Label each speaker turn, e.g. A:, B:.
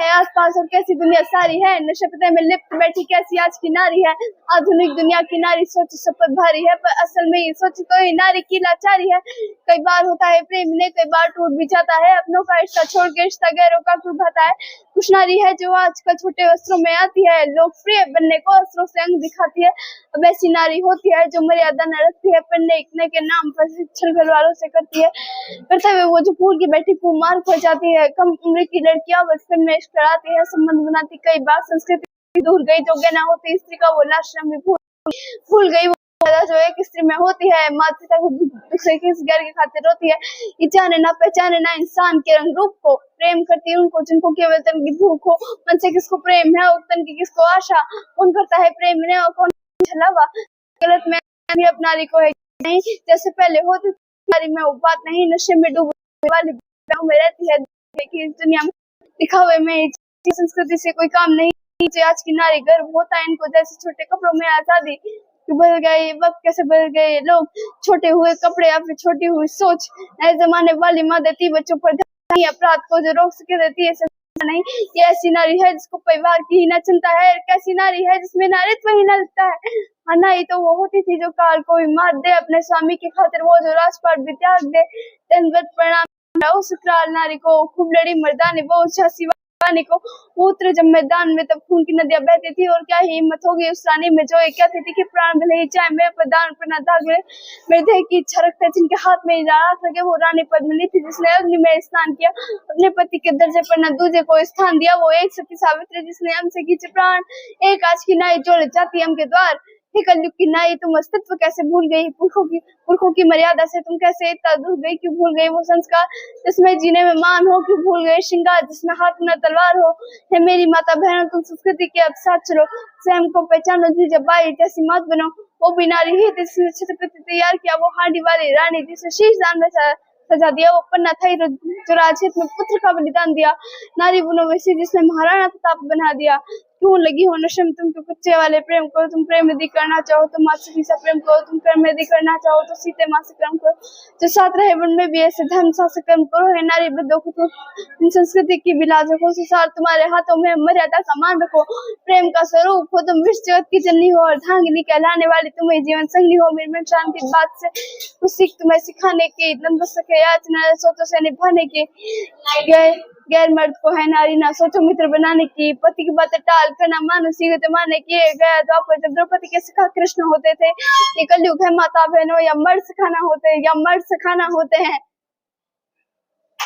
A: है आसपास और कैसी दुनिया सारी है, नशे पते में लिप्त बैठी कैसी आज की नारी है। आधुनिक दुनिया की नारी सोच सब पर भारी है, पर असल में ये सोच तो ये नारी की लाचारी है। कई बार होता है प्रेम ने, कई बार टूट भी जाता है, अपनों का रिश्ता छोड़ के रिश्ता गैरों का क्यों भाता है। कुछ नारी है जो आजकल छोटे वस्त्रों में आती है, लोकप्रिय बनने को अस्त्रों से अंग दिखाती है। अब ऐसी नारी होती है जो मर्यादा न रखती है, पढ़ने लिखने के नाम पर छल घर वालों से करती है। करते हुए वो जो फूल की बैठी कुमार खो जाती है। कम उम्र की लड़कियां बचपन में इश्क कराती है, संबंध बनाती कई बार संस्कृति दूर गई, जो गहना होती स्त्री का वो लाशम भी भूल गई। वो जो एक स्त्री में होती है, माता पिता को दुख से किस घर की खातिर रोती है। ये जाने ना पहचाने ना इंसान के रंग रूप को, प्रेम करती है उनको जिनको केवल तन की भूख हो। मन से किसको प्रेम है और तन की किसको आशा, कौन करता है प्रेम ने और कौन छलावा। गलत में भी अपना नारी को है नहीं, जैसे पहले होती नारी में वो बात नहीं। नशे में डूबने वाली में रहती है कि इस दुनिया में दिखावे में संस्कृति से कोई काम नहीं। आज की नारी गर्व होता है इनको, जैसे छोटे कपड़ों में आजादी बदल गए, वक्त कैसे बदल गए लोग, छोटे हुए कपड़े या फिर छोटी हुई सोच। नए जमाने वाली माँ देती बच्चों पर अपराध को जो रोक सके देती है नहीं। ये ऐसी नारी है जिसको परिवार की ही न चिंता है, कैसी नारी है जिसमें नारित्व ही न लगता है। हाँ नारी तो वो होती थी जो काल को भी मात दे, अपने स्वामी की खातिर वो जो राजपाट भी त्याग दे। परिणाम उस नारी को खूब लड़ी मर्दानी वो झांसी को पुत्र जब मैदान में तब खून की नदियां बहती थी। और क्या ही हिम्मत होगी उस रानी में जो ये कहती थी कि प्राण भले ही चाहे मेरे प्रदान पर न दाग ले, मेरे देह की इच्छा रखते जिनके हाथ में राख लगे। वो रानी पद्मिनी थी जिसने अग्नि में स्नान किया, अपने पति के दर्जे पर न दूजे को स्थान दिया। वो एक सती सावित्री जिसने हमसे खींचे प्राण, एक आज की नाई जो जाती हम के द्वार। कलयुग की नाई तुम अस्तित्व कैसे भूल गई, पुरखों की मर्यादा से तुम कैसे इतना दूर गई, क्यों भूल गई वो संस्कार जिसमें जीने में मान हो, क्यों भूल गए श्रृंगार जिसमें हाथ में तलवार हो। हे मेरी माता बहन तुम संस्कृति के अब साथ चलो, स्वयं को पहचानो जी जब बाई जैसी मत बनो। वो भी नारी ही जिसने छत्रपति तैयार किया, वो हांडी वाली रानी जिसने शीश दान में सजा दिया। वो पन्ना था जो राजहित में पुत्र का बलिदान दिया, नारी बनोवैसी जिसने महाराणा प्रताप बना दिया। क्यों लगी हो नशे में तुम क्यों कच्चे वाले प्रेम करो, तुम प्रेम यदि करना चाहो तो माँ से प्रेम करो, तुम कर्म यदि करना चाहो तो सीते माँ से कर्म करो। जो साथ रहे वन में भी ऐसे धर्म से कर्म करो। है नारी बदो को तुम संस्कृति की बिलाज रखो, सुसार तुम्हारे हाथों में मर्यादा का मान रखो। प्रेम का स्वरूप हो तुम विश्व जगत की जननी हो, और धांगनी कहलाने वाली तुम्हें जीवन संगी हो। मेरी मन शांति बात से कुछ सीख तुम्हें सिखाने की, दम सके याचना सोचो से निभाने की। गैर मर्द को है नारी ना सोचो मित्र बनाने की, पति की बातें टाल कर ना मानो सीखते माने की। गया द्वापर जब द्रौपदी के सखा कृष्ण होते थे, ये कलयुग है माता बहनों या मर्द सखाना होते हैं या मर्द सखाना होते हैं।